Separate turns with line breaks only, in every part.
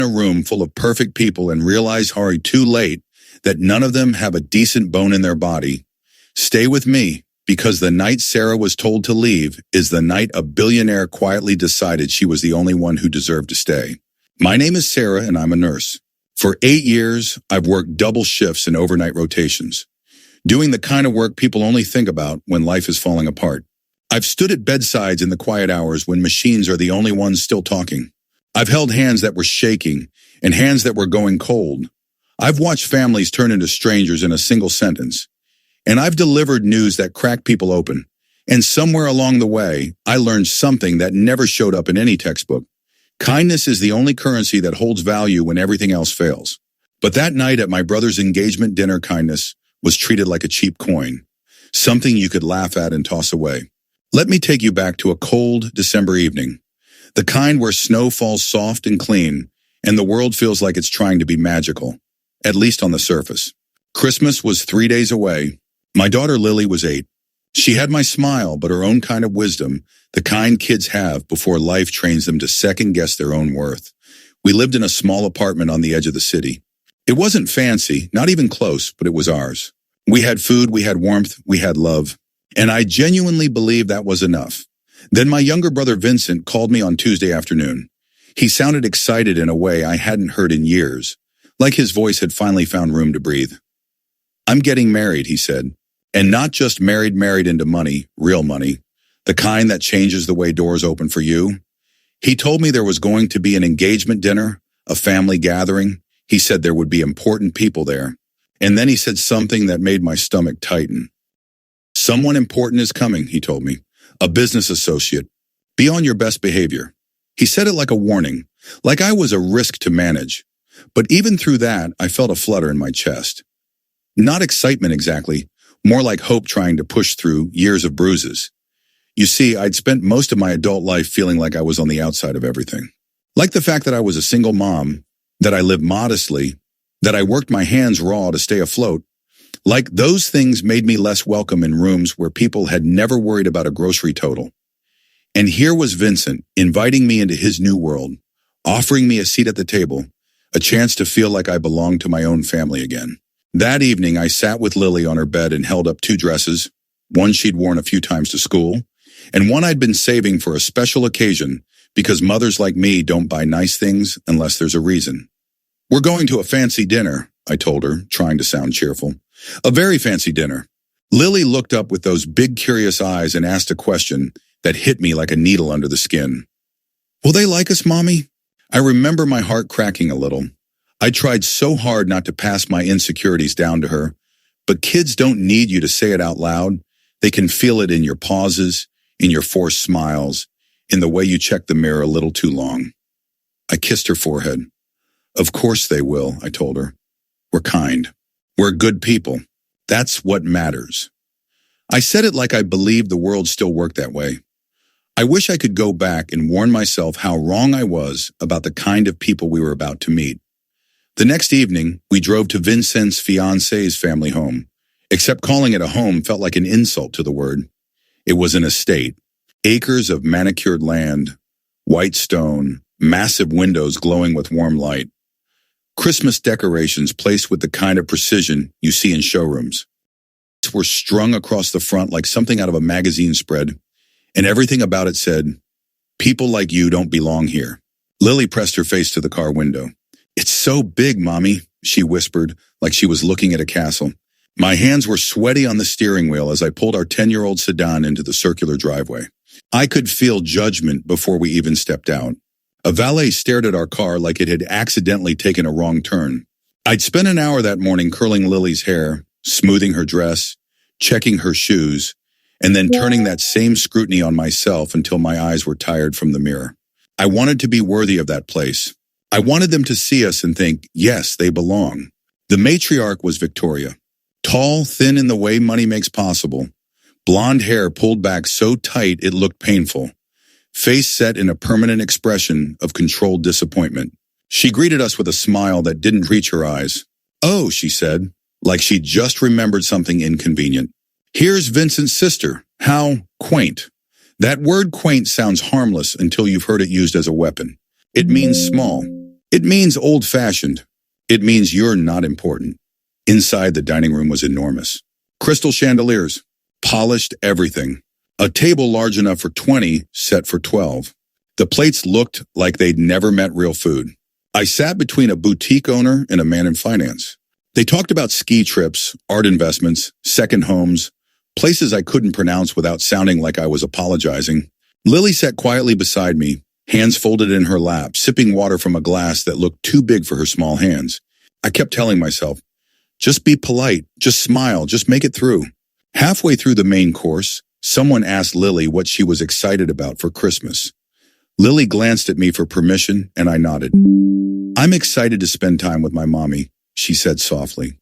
in a room full of perfect people and realize hurry too late that none of them have a decent bone in their body. Stay with me, because the night Sarah was told to leave is the night a billionaire quietly decided she was the only one who deserved to stay. My name is Sarah and I'm a nurse. For 8 years, I've worked double shifts and overnight rotations, doing the kind of work people only think about when life is falling apart. I've stood at bedsides in the quiet hours when machines are the only ones still talking. I've held hands that were shaking and hands that were going cold. I've watched families turn into strangers in a single sentence. And I've delivered news that cracked people open. And somewhere along the way, I learned something that never showed up in any textbook. Kindness is the only currency that holds value when everything else fails. But that night at my brother's engagement dinner, kindness was treated like a cheap coin, something you could laugh at and toss away. Let me take you back to a cold December evening, the kind where snow falls soft and clean, and the world feels like it's trying to be magical, at least on the surface. Christmas was 3 days away. My daughter Lily was 8. She had my smile, but her own kind of wisdom, the kind kids have before life trains them to second-guess their own worth. We lived in a small apartment on the edge of the city. It wasn't fancy, not even close, but it was ours. We had food, we had warmth, we had love. And I genuinely believed that was enough. Then my younger brother Vincent called me on Tuesday afternoon. He sounded excited in a way I hadn't heard in years, like his voice had finally found room to breathe. "I'm getting married," he said. "And not just married into money, real money, the kind that changes the way doors open for you." He told me there was going to be an engagement dinner, a family gathering. He said there would be important people there. And then he said something that made my stomach tighten. "Someone important is coming," he told me. "A business associate. Be on your best behavior." He said it like a warning, like I was a risk to manage. But even through that, I felt a flutter in my chest. Not excitement exactly, more like hope trying to push through years of bruises. You see, I'd spent most of my adult life feeling like I was on the outside of everything. Like the fact that I was a single mom, that I lived modestly, that I worked my hands raw to stay afloat. Like those things made me less welcome in rooms where people had never worried about a grocery total. And here was Vincent, inviting me into his new world, offering me a seat at the table, a chance to feel like I belonged to my own family again. That evening, I sat with Lily on her bed and held up 2 dresses, one she'd worn a few times to school, and one I'd been saving for a special occasion because mothers like me don't buy nice things unless there's a reason. "We're going to a fancy dinner," I told her, trying to sound cheerful. "A very fancy dinner." Lily looked up with those big curious eyes and asked a question that hit me like a needle under the skin. "Will they like us, Mommy?" I remember my heart cracking a little. I tried so hard not to pass my insecurities down to her, but kids don't need you to say it out loud. They can feel it in your pauses, in your forced smiles, in the way you check the mirror a little too long. I kissed her forehead. "Of course they will," I told her. "We're kind. We're good people. That's what matters." I said it like I believed the world still worked that way. I wish I could go back and warn myself how wrong I was about the kind of people we were about to meet. The next evening, we drove to Vincent's fiancée's family home, except calling it a home felt like an insult to the word. It was an estate, acres of manicured land, white stone, massive windows glowing with warm light, Christmas decorations placed with the kind of precision you see in showrooms. Were strung across the front like something out of a magazine spread, and everything about it said, "People like you don't belong here." Lily pressed her face to the car window. "It's so big, Mommy," she whispered, like she was looking at a castle. My hands were sweaty on the steering wheel as I pulled our 10-year-old sedan into the circular driveway. I could feel judgment before we even stepped out. A valet stared at our car like it had accidentally taken a wrong turn. I'd spent an hour that morning curling Lily's hair, smoothing her dress, checking her shoes, and then turning that same scrutiny on myself until my eyes were tired from the mirror. I wanted to be worthy of that place. I wanted them to see us and think, yes, they belong. The matriarch was Victoria. Tall, thin in the way money makes possible. Blonde hair pulled back so tight it looked painful. Face set in a permanent expression of controlled disappointment. She greeted us with a smile that didn't reach her eyes. "Oh," she said, like she'd just remembered something inconvenient. "Here's Vincent's sister. How quaint." That word quaint sounds harmless until you've heard it used as a weapon. It means small. It means old-fashioned. It means you're not important. Inside, the dining room was enormous. Crystal chandeliers, polished everything. A table large enough for 20, set for 12. The plates looked like they'd never met real food. I sat between a boutique owner and a man in finance. They talked about ski trips, art investments, second homes, places I couldn't pronounce without sounding like I was apologizing. Lily sat quietly beside me, hands folded in her lap, sipping water from a glass that looked too big for her small hands. I kept telling myself, just be polite, just smile, just make it through. Halfway through the main course, someone asked Lily what she was excited about for Christmas. Lily glanced at me for permission, and I nodded. I'm excited to spend time with my mommy, she said softly.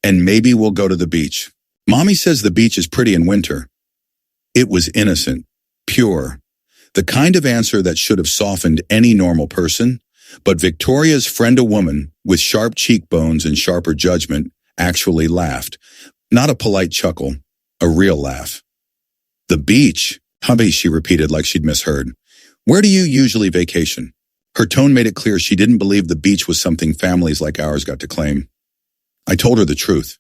And maybe we'll go to the beach. Mommy says the beach is pretty in winter. It was innocent, pure, the kind of answer that should have softened any normal person, but Victoria's friend, a woman with sharp cheekbones and sharper judgment, actually laughed. Not a polite chuckle, a real laugh. The beach, hubby, she repeated like she'd misheard. Where do you usually vacation? Her tone made it clear she didn't believe the beach was something families like ours got to claim. I told her the truth.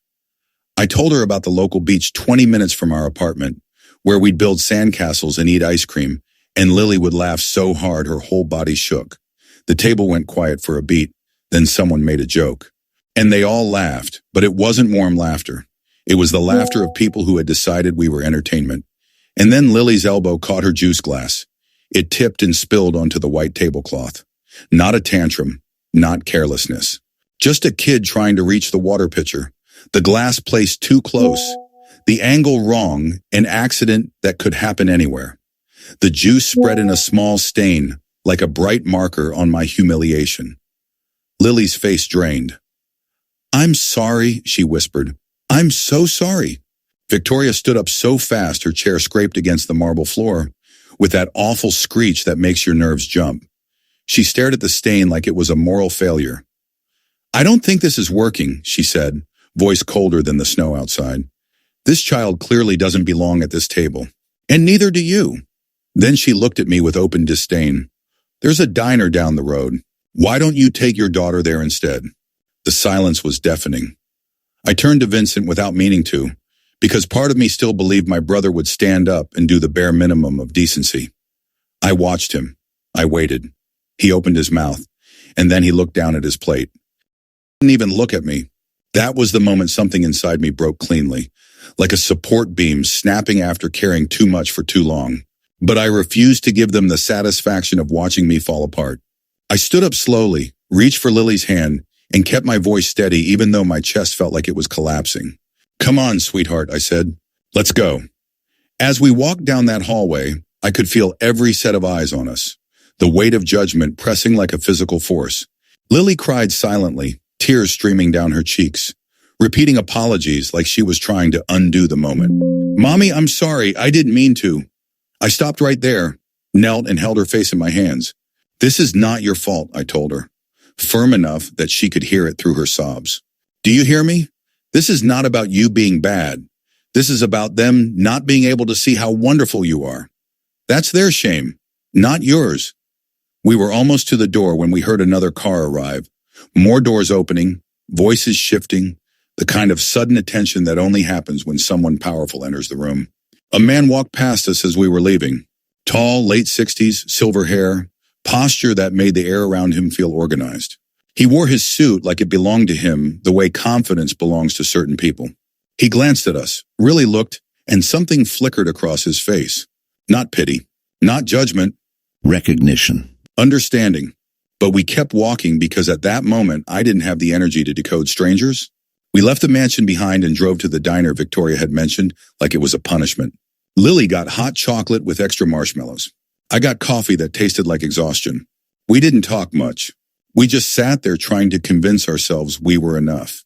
I told her about the local beach 20 minutes from our apartment, where we'd build sandcastles and eat ice cream, and Lily would laugh so hard her whole body shook. The table went quiet for a beat, then someone made a joke. And they all laughed, but it wasn't warm laughter. It was the laughter of people who had decided we were entertainment. And then Lily's elbow caught her juice glass. It tipped and spilled onto the white tablecloth. Not a tantrum, not carelessness. Just a kid trying to reach the water pitcher. The glass placed too close. The angle wrong, an accident that could happen anywhere. The juice spread in a small stain, like a bright marker on my humiliation. Lily's face drained. I'm sorry, she whispered. I'm so sorry. Victoria stood up so fast her chair scraped against the marble floor, with that awful screech that makes your nerves jump. She stared at the stain like it was a moral failure. I don't think this is working, she said, voice colder than the snow outside. This child clearly doesn't belong at this table. And neither do you. Then she looked at me with open disdain. There's a diner down the road. Why don't you take your daughter there instead? The silence was deafening. I turned to Vincent without meaning to, because part of me still believed my brother would stand up and do the bare minimum of decency. I watched him. I waited. He opened his mouth, and then he looked down at his plate. He didn't even look at me. That was the moment something inside me broke cleanly, like a support beam snapping after carrying too much for too long. But I refused to give them the satisfaction of watching me fall apart. I stood up slowly, reached for Lily's hand, and kept my voice steady even though my chest felt like it was collapsing. Come on, sweetheart, I said. Let's go. As we walked down that hallway, I could feel every set of eyes on us, the weight of judgment pressing like a physical force. Lily cried silently, tears streaming down her cheeks, repeating apologies like she was trying to undo the moment. Mommy, I'm sorry, I didn't mean to. I stopped right there, knelt and held her face in my hands. This is not your fault, I told her, firm enough that she could hear it through her sobs. Do you hear me? This is not about you being bad. This is about them not being able to see how wonderful you are. That's their shame, not yours. We were almost to the door when we heard another car arrive. More doors opening, voices shifting, the kind of sudden attention that only happens when someone powerful enters the room. A man walked past us as we were leaving. Tall, late 60s, silver hair, posture that made the air around him feel organized. He wore his suit like it belonged to him the way confidence belongs to certain people. He glanced at us, really looked, and something flickered across his face. Not pity, not judgment.
Recognition.
Understanding. But we kept walking because at that moment I didn't have the energy to decode strangers. We left the mansion behind and drove to the diner Victoria had mentioned like it was a punishment. Lily got hot chocolate with extra marshmallows. I got coffee that tasted like exhaustion. We didn't talk much. We just sat there trying to convince ourselves we were enough.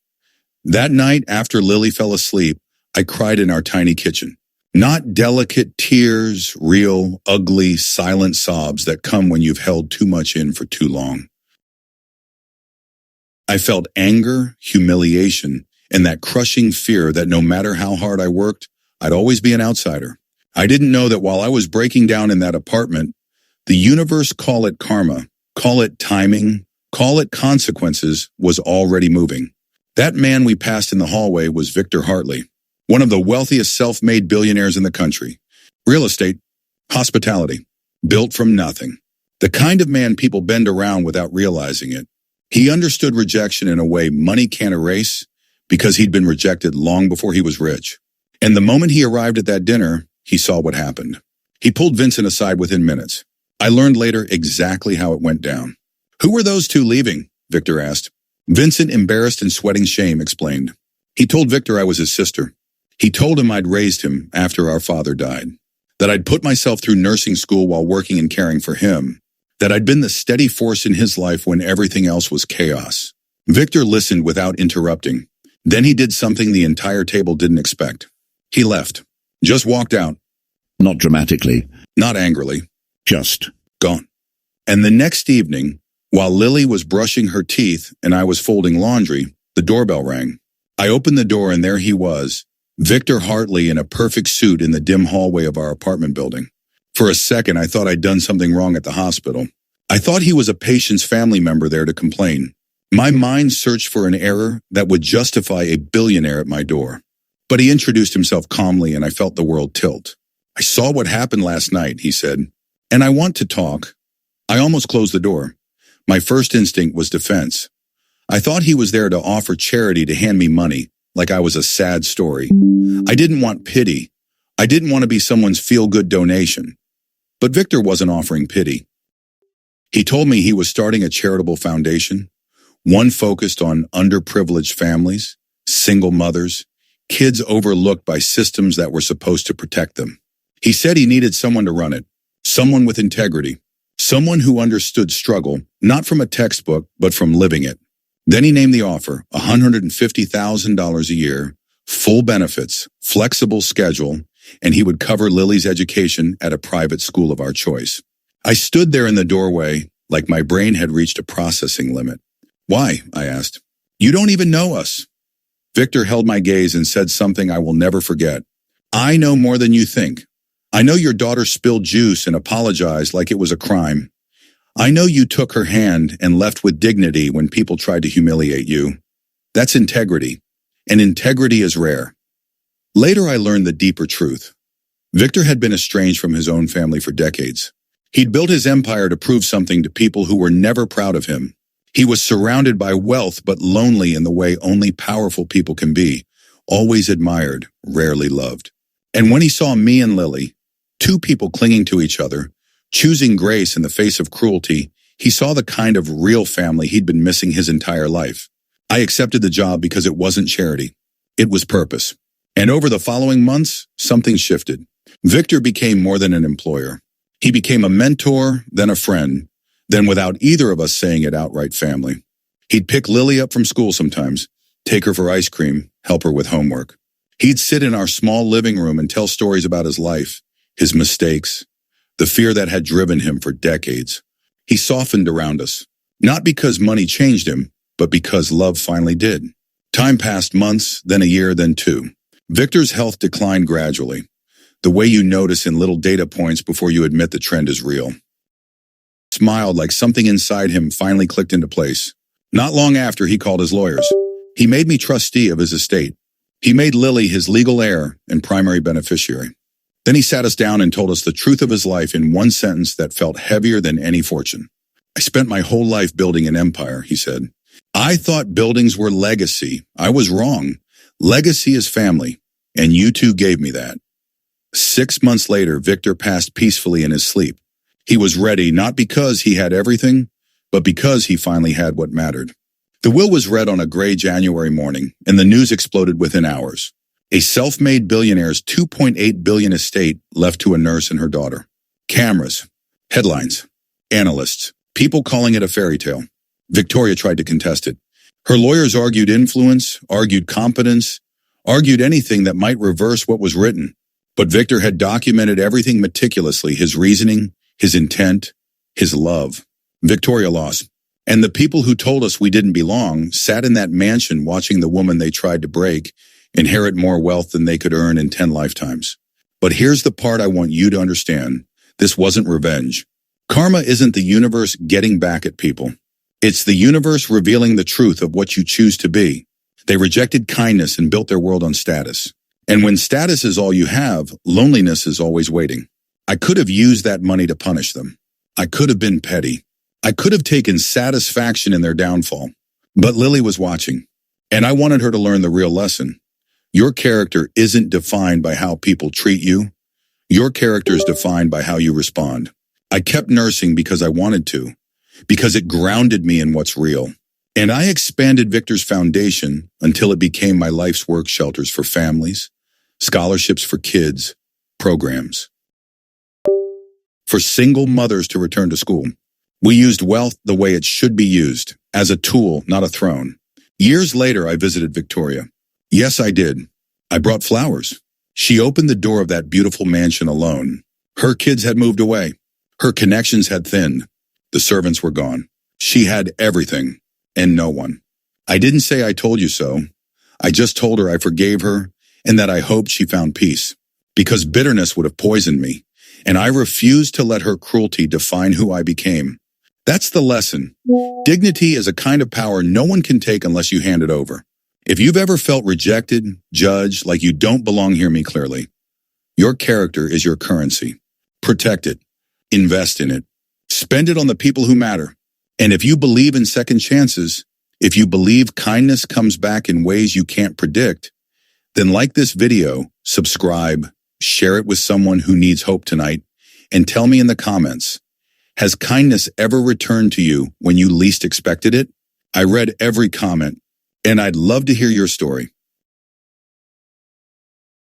That night, after Lily fell asleep, I cried in our tiny kitchen. Not delicate tears, real, ugly, silent sobs that come when you've held too much in for too long. I felt anger, humiliation, and that crushing fear that no matter how hard I worked, I'd always be an outsider. I didn't know that while I was breaking down in that apartment, the universe, call it karma, call it timing, call it consequences, was already moving. That man we passed in the hallway was Victor Hartley, one of the wealthiest self-made billionaires in the country. Real estate, hospitality, built from nothing. The kind of man people bend around without realizing it. He understood rejection in a way money can't erase because he'd been rejected long before he was rich. And the moment he arrived at that dinner, he saw what happened. He pulled Vincent aside within minutes. I learned later exactly how it went down. "Who were those two leaving?" Victor asked. Vincent, embarrassed and sweating shame, explained. He told Victor I was his sister. He told him I'd raised him after our father died, that I'd put myself through nursing school while working and caring for him, that I'd been the steady force in his life when everything else was chaos. Victor listened without interrupting. Then he did something the entire table didn't expect. He left. Just walked out.
Not dramatically.
Not angrily.
Just
gone. And the next evening, while Lily was brushing her teeth and I was folding laundry, the doorbell rang. I opened the door and there he was, Victor Hartley in a perfect suit in the dim hallway of our apartment building. For a second, I thought I'd done something wrong at the hospital. I thought he was a patient's family member there to complain. My mind searched for an error that would justify a billionaire at my door. But he introduced himself calmly and I felt the world tilt. "I saw what happened last night," he said, "and I want to talk." I almost closed the door. My first instinct was defense. I thought he was there to offer charity, to hand me money, like I was a sad story. I didn't want pity. I didn't want to be someone's feel-good donation. But Victor wasn't offering pity. He told me he was starting a charitable foundation, one focused on underprivileged families, single mothers, kids overlooked by systems that were supposed to protect them. He said he needed someone to run it, someone with integrity, someone who understood struggle, not from a textbook, but from living it. Then he named the offer, $150,000 a year, full benefits, flexible schedule, and he would cover Lily's education at a private school of our choice. I stood there in the doorway like my brain had reached a processing limit. "Why?" I asked. "You don't even know us." Victor held my gaze and said something I will never forget. "I know more than you think. I know your daughter spilled juice and apologized like it was a crime. I know you took her hand and left with dignity when people tried to humiliate you. That's integrity, and integrity is rare." Later, I learned the deeper truth. Victor had been estranged from his own family for decades. He'd built his empire to prove something to people who were never proud of him. He was surrounded by wealth, but lonely in the way only powerful people can be, always admired, rarely loved. And when he saw me and Lily, two people clinging to each other, choosing grace in the face of cruelty, he saw the kind of real family he'd been missing his entire life. I accepted the job because it wasn't charity. It was purpose. And over the following months, something shifted. Victor became more than an employer. He became a mentor, then a friend, then without either of us saying it outright, family. He'd pick Lily up from school sometimes, take her for ice cream, help her with homework. He'd sit in our small living room and tell stories about his life, his mistakes, the fear that had driven him for decades. He softened around us, not because money changed him, but because love finally did. Time passed, months, then a year, then two. Victor's health declined gradually, the way you notice in little data points before you admit the trend is real. Smiled like something inside him finally clicked into place. Not long after, he called his lawyers. He made me trustee of his estate. He made Lily his legal heir and primary beneficiary. Then he sat us down and told us the truth of his life in one sentence that felt heavier than any fortune. "I spent my whole life building an empire," he said. "I thought buildings were legacy. I was wrong. Legacy is family, and you two gave me that." 6 months later, Victor passed peacefully in his sleep. He was ready, not because he had everything, but because he finally had what mattered. The will was read on a gray January morning, and the news exploded within hours. A self-made billionaire's $2.8 billion estate left to a nurse and her daughter. Cameras, headlines, analysts, people calling it a fairy tale. Victoria tried to contest it. Her lawyers argued influence, argued competence, argued anything that might reverse what was written. But Victor had documented everything meticulously, his reasoning, his intent, his love. Victoria lost. And the people who told us we didn't belong sat in that mansion watching the woman they tried to break inherit more wealth than they could earn in 10 lifetimes. But here's the part I want you to understand. This wasn't revenge. Karma isn't the universe getting back at people. It's the universe revealing the truth of what you choose to be. They rejected kindness and built their world on status. And when status is all you have, loneliness is always waiting. I could have used that money to punish them. I could have been petty. I could have taken satisfaction in their downfall. But Lily was watching, and I wanted her to learn the real lesson. Your character isn't defined by how people treat you. Your character is defined by how you respond. I kept nursing because I wanted to, because it grounded me in what's real. And I expanded Victor's foundation until it became my life's work shelters for families, scholarships for kids, programs for single mothers to return to school. We used wealth the way it should be used, as a tool, not a throne. Years later, I visited Victoria. Yes, I did. I brought flowers. She opened the door of that beautiful mansion alone. Her kids had moved away. Her connections had thinned. The servants were gone. She had everything, and no one. I didn't say I told you so. I just told her I forgave her and that I hoped she found peace, because bitterness would have poisoned me, and I refused to let her cruelty define who I became. That's the lesson. Dignity is a kind of power no one can take unless you hand it over. If you've ever felt rejected, judged, like you don't belong, hear me clearly. Your character is your currency. Protect it. Invest in it. Spend it on the people who matter. And if you believe in second chances, if you believe kindness comes back in ways you can't predict, then like this video, subscribe, share it with someone who needs hope tonight, and tell me in the comments, has kindness ever returned to you when you least expected it? I read every comment, and I'd love to hear your story.